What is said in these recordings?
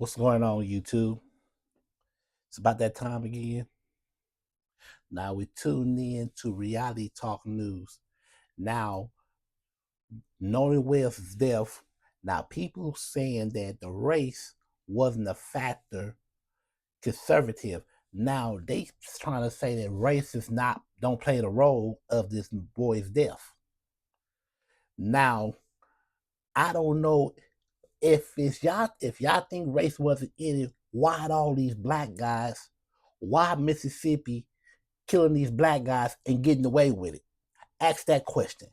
What's going on, YouTube? It's about that time again. Now we tune in to Reality Talk News. Now, Nolan Wells' death. Now, people saying that the race wasn't a factor. Conservative. Now they trying to say that race is not don't play the role of this boy's death. Now, I don't know if y'all think race wasn't in it. Why all these black guys? Why Mississippi killing these black guys and getting away with it? Ask that question.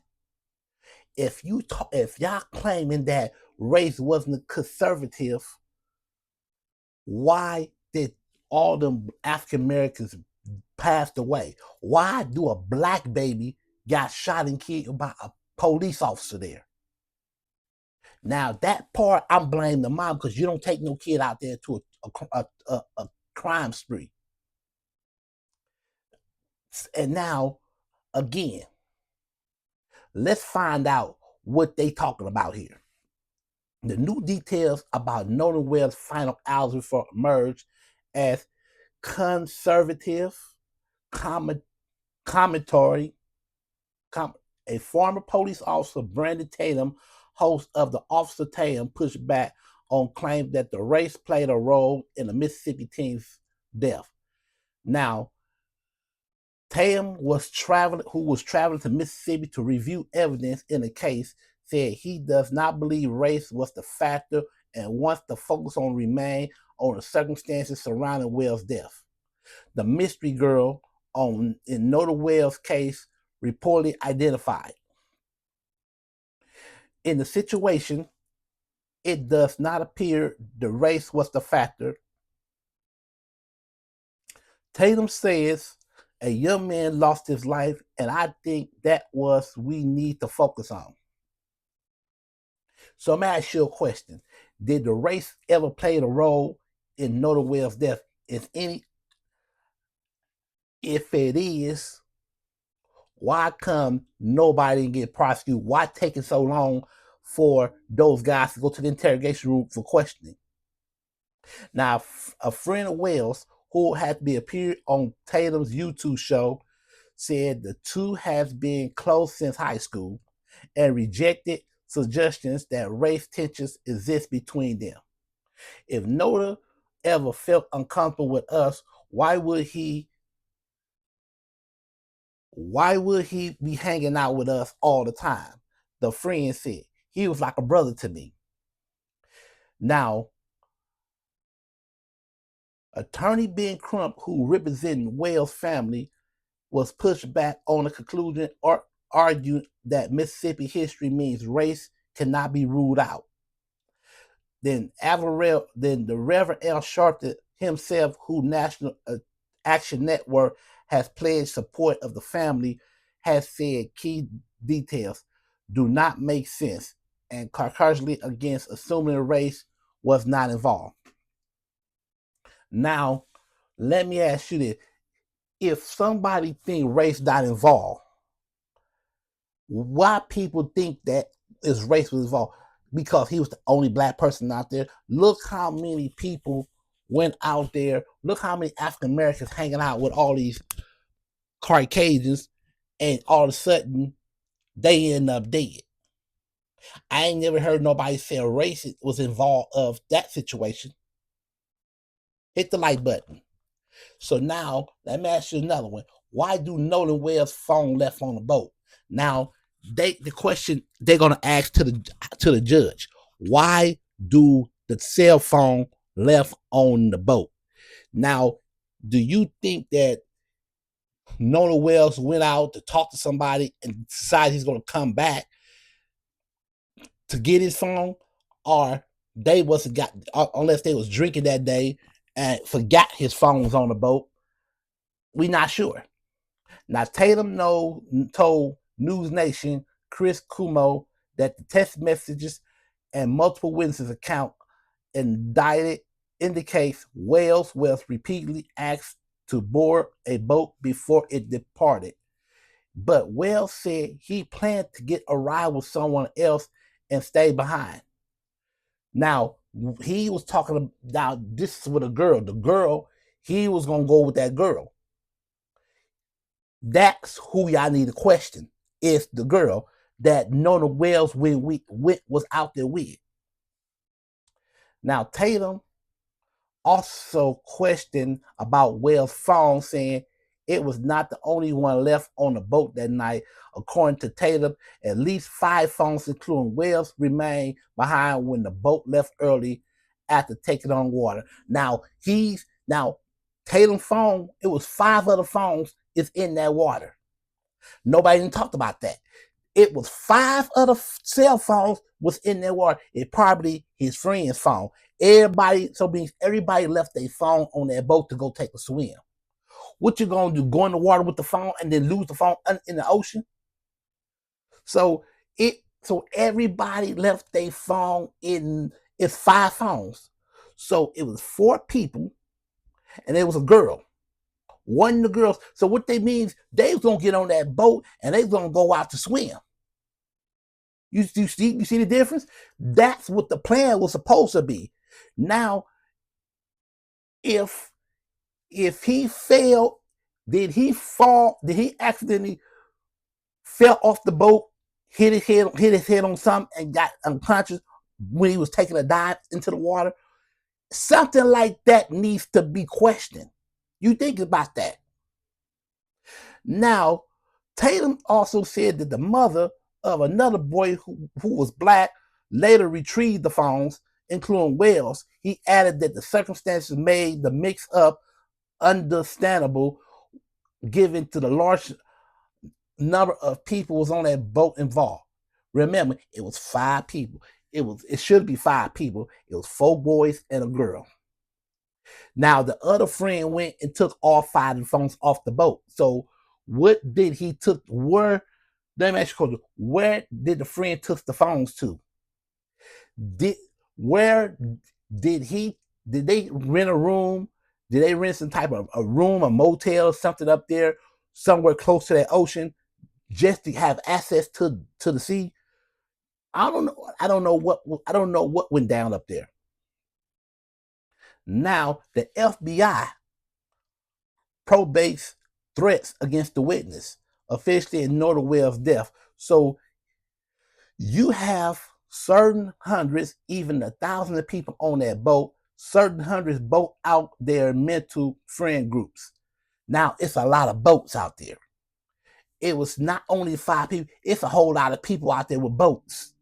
If y'all claiming that race wasn't conservative, why did all them African Americans passed away? Why do a black baby got shot and killed by a police officer there? Now that part I'm blaming the mom because you don't take no kid out there to a crime spree. And now again, let's find out what they talking about here. The new details about Nolan Wells' final hours before emerged as conservative commentary. A former police officer, Brandon Tatum, host of the Officer Tatum, pushed back on claims that the race played a role in the Mississippi teen's death. Now, Tatum who was traveling to Mississippi to review evidence in the case, said he does not believe race was the factor and wants to focus remain on the circumstances surrounding Wells' death. The mystery girl in Nolan Wells' case reportedly identified. In the situation, it does not appear the race was the factor. Tatum says a young man lost his life, and I think that was we need to focus on. So I'm going to ask you a question. Did the race ever play a role in Nolan Wells' death? If it is, why come nobody didn't get prosecuted? Why take it so long for those guys to go to the interrogation room for questioning? Now, a friend of Wells, who had to appeared on Tatum's YouTube show, said the two has been close since high school and rejected suggestions that race tensions exist between them. If Nolan ever felt uncomfortable with us, why would he be hanging out with us all the time? The friend said. He was like a brother to me. Now, attorney Ben Crump, who represented Wells' family, was pushed back on the conclusion or argued that Mississippi history means race cannot be ruled out. Then the Reverend L. Sharpton himself, who National Action Network has pledged support of the family, has said key details do not make sense and cautiously against assuming race was not involved. Now, let me ask you this. If somebody think race not involved, why people think that his race was involved? Because he was the only black person out there. Look how many people went out there. Look how many African Americans hanging out with all these Caucasians, and all of a sudden they end up dead. I ain't never heard nobody say a race was involved of that situation. Hit the like button. So now let me ask you another one. Why do Nolan Wells' phone left on the boat? Now the question they're gonna ask to the judge: why do the cell phone left on the boat? Now, do you think that Nolan Wells went out to talk to somebody and decided he's gonna come back to get his phone, or they wasn't got unless they was drinking that day and forgot his phone was on the boat? We not sure. Now Tatum told News Nation Chris Cuomo that the text messages and multiple witnesses account indicted indicates Wells was repeatedly asked to board a boat before it departed. But Wells said he planned to get a ride with someone else and stay behind. Now, He was talking about this with a girl. The girl, he was gonna go with that girl. That's who y'all need to question. Is the girl that Nolan Wells was out there with. Now Tatum also questioned about Wells' phone, saying it was not the only one left on the boat that night. According to Tatum, at least 5 phones, including Wells, remained behind when the boat left early after taking on water. Now Tatum's phone, it was 5 other phones is in that water. Nobody even talked about that. It was 5 other cell phones was in their water. It probably his friend's phone. Everybody left their phone on their boat to go take a swim. What you gonna do? Go in the water with the phone and then lose the phone in the ocean? So everybody left their phone in. It's 5 phones. So it was 4 people, and it was a girl. One of the girls. So what they means, they was gonna get on that boat and they was gonna go out to swim. You see the difference? That's what the plan was supposed to be. Now, if he failed, did he fall? Did he accidentally fell off the boat, hit his head on something, and got unconscious when he was taking a dive into the water? Something like that needs to be questioned. You think about that. Now, Tatum also said that the mother of another boy who was black later retrieved the phones, including Wells. He added that the circumstances made the mix-up understandable, given to the large number of people was on that boat involved. Remember, it was 5 people. It should be 5 people. It was 4 boys and a girl. Now the other friend went and took all 5 of the phones off the boat. So what did he took? Let me ask you, where did the friend took the phones to? Did they rent a room? Did they rent some type of a room, a motel, something up there, somewhere close to that ocean, just to have access to the sea? I don't know. I don't know what went down up there. Now the FBI probates threats against the witness, officially in Nolan Wells' death. So you have certain hundreds, even 1,000 of people on that boat, certain hundreds boat out there mental friend groups. Now it's a lot of boats out there. It was not only 5 people, it's a whole lot of people out there with boats.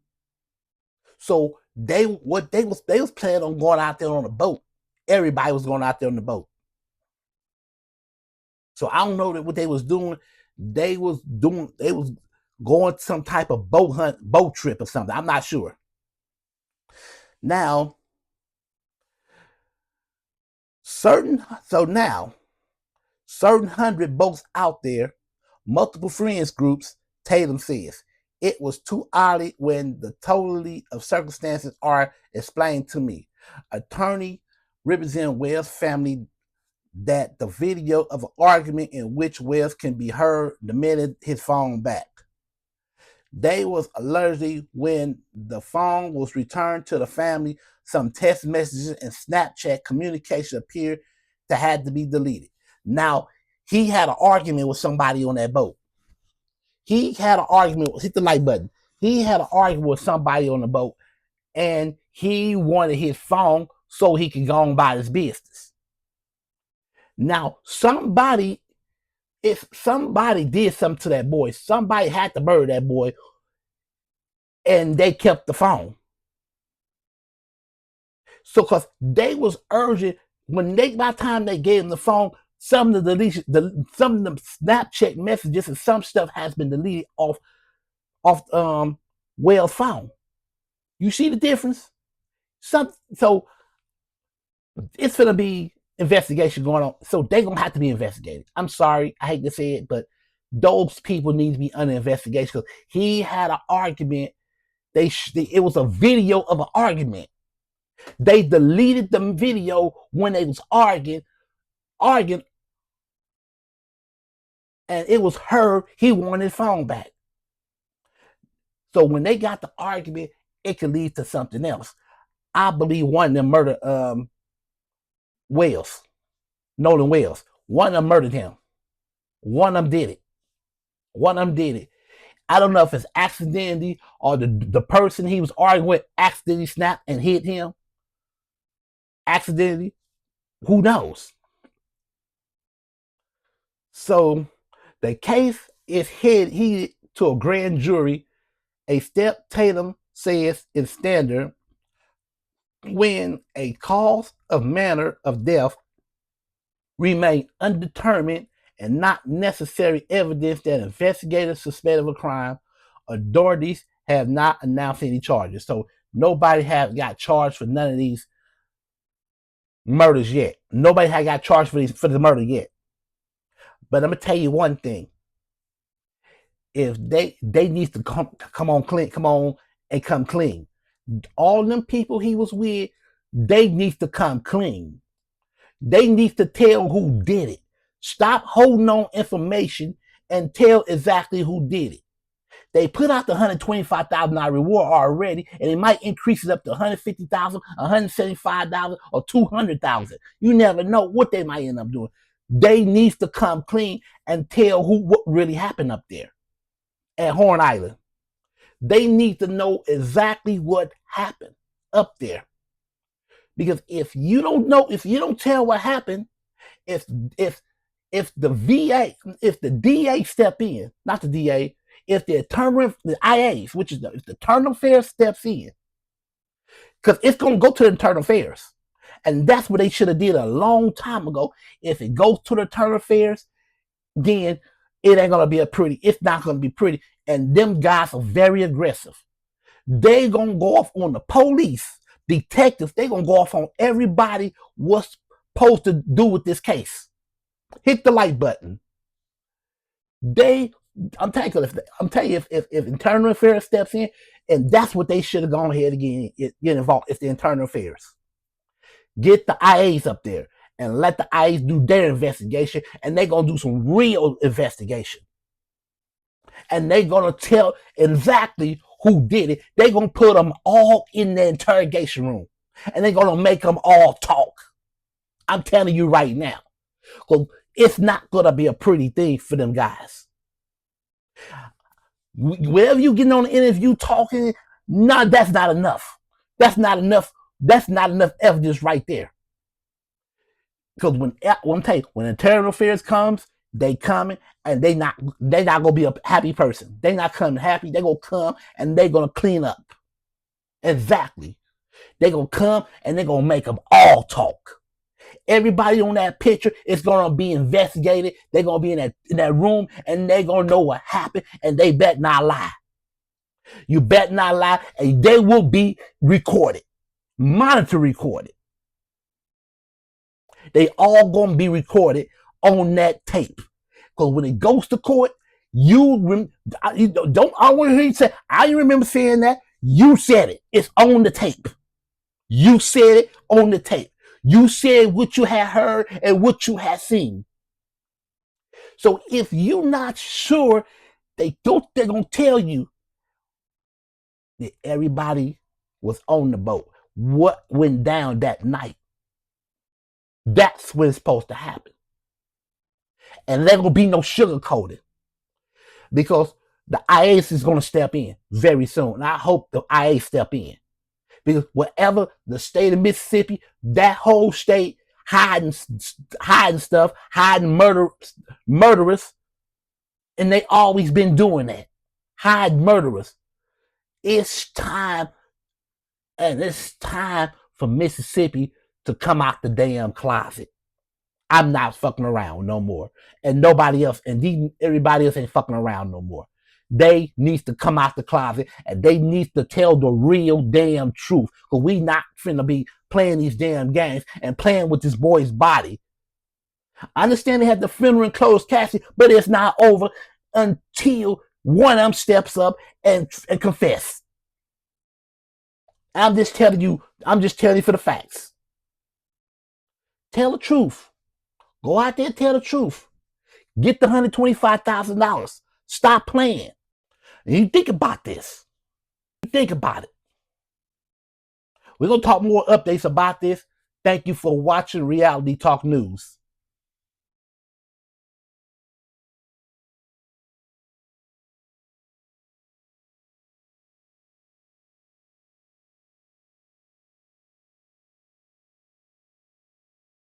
So they was planning on going out there on a boat. Everybody was going out there on the boat. So I don't know what they was doing. They was going some type of boat trip or something. I'm not sure. Now, certain hundred boats out there, multiple friends groups, Tatum says. It was too early when the totality of circumstances are explained to me. Attorney representing Wells' family that the video of an argument in which Wells can be heard the minute his phone back. They was allegedly when the phone was returned to the family, some text messages and Snapchat communication appeared to had to be deleted. Now, he had an argument with somebody on that boat. Hit the like button. He had an argument with somebody on the boat, and he wanted his phone so he could go on about his business. Now, if somebody did something to that boy, somebody had to murder that boy, and they kept the phone. So, because they was urging, by the time they gave him the phone, some of the Snapchat messages and some stuff has been deleted off Wells' phone. You see the difference? So it's gonna be investigation going on. So they're gonna have to be investigated. I'm sorry, I hate to say it, but those people need to be under investigation because he had an argument. It was a video of an argument. They deleted the video when they was arguing, and it was her. He wanted his phone back. So when they got the argument, it could lead to something else. I believe one of them murdered Wells, Nolan Wells. One of them murdered him. One of them did it. One of them did it. I don't know if it's accidentally or the person he was arguing with accidentally snapped and hit him. Accidentally. Who knows? So the case is headed to a grand jury. A step Tatum says is standard when a cause of manner of death remain undetermined and not necessary evidence that investigators suspect of a crime. Authorities have not announced any charges. So nobody have got charged for none of these murders yet. Nobody has got charged for the murder yet. But I'm gonna tell you one thing. If they need to come on and come clean. All them people he was with, they need to come clean. They need to tell who did it. Stop holding on information and tell exactly who did it. They put out the $125,000 reward already, and it might increase it up to $150,000, $175,000, or $200,000. You never know what they might end up doing. They need to come clean and tell what really happened up there at Horn Island. They need to know exactly what happened up there. Because if you don't know, if you don't tell what happened, if the VA, if the DA step in, not the DA, if the IAs, which is if the internal affairs steps in, because it's going to go to the internal affairs, and that's what they should have did a long time ago. If it goes to the internal affairs, then it ain't gonna be it's not gonna be pretty. And them guys are very aggressive. They gonna go off on the police, detectives. They gonna go off on everybody what's supposed to do with this case. Hit the like button. I'm telling you, if internal affairs steps in, and that's what they should have gone ahead and get involved. It's the internal affairs. Get the IAs up there and let the IAs do their investigation, and they're gonna do some real investigation. And they're gonna tell exactly who did it. They're gonna put them all in the interrogation room, and they're gonna make them all talk. I'm telling you right now, because it's not gonna be a pretty thing for them guys. Whenever you getting on the interview talking, no, that's not enough. That's not enough. That's not enough evidence right there. Because I'm telling you, when internal affairs comes, they coming and they not gonna be a happy person. They not coming happy. They gonna come and they gonna clean up. Exactly. They gonna come and they gonna make them all talk. Everybody on that picture is gonna be investigated. They're gonna be in that room and they gonna know what happened, and they bet not lie. You bet not lie, and they will be recorded, monitor recorded. They all gonna be recorded on that tape. Because when it goes to court, I want to hear you say, I remember saying that. You said it. It's on the tape. You said it on the tape. You said what you had heard and what you had seen. So if you're not sure, they're gonna tell you that everybody was on the boat. What went down that night? That's when it's supposed to happen. And there gonna be no sugarcoating, because the IAs is gonna step in very soon. And I hope the IA step in, because whatever the state of Mississippi, that whole state hiding stuff, hiding murderers, and they always been doing that. Hide murderers. It's time, and it's time for Mississippi to come out the damn closet. I'm not fucking around no more. And nobody else, and everybody else ain't fucking around no more. They need to come out the closet, and they need to tell the real damn truth. Because we not finna be playing these damn games and playing with this boy's body. I understand they had the funeral in closed casket, but it's not over until one of them steps up and confess. I'm just telling you for the facts. Tell the truth. Go out there and tell the truth. Get the $125,000. Stop playing. And you think about this. Think about it. We're going to talk more updates about this. Thank you for watching Reality Talk News.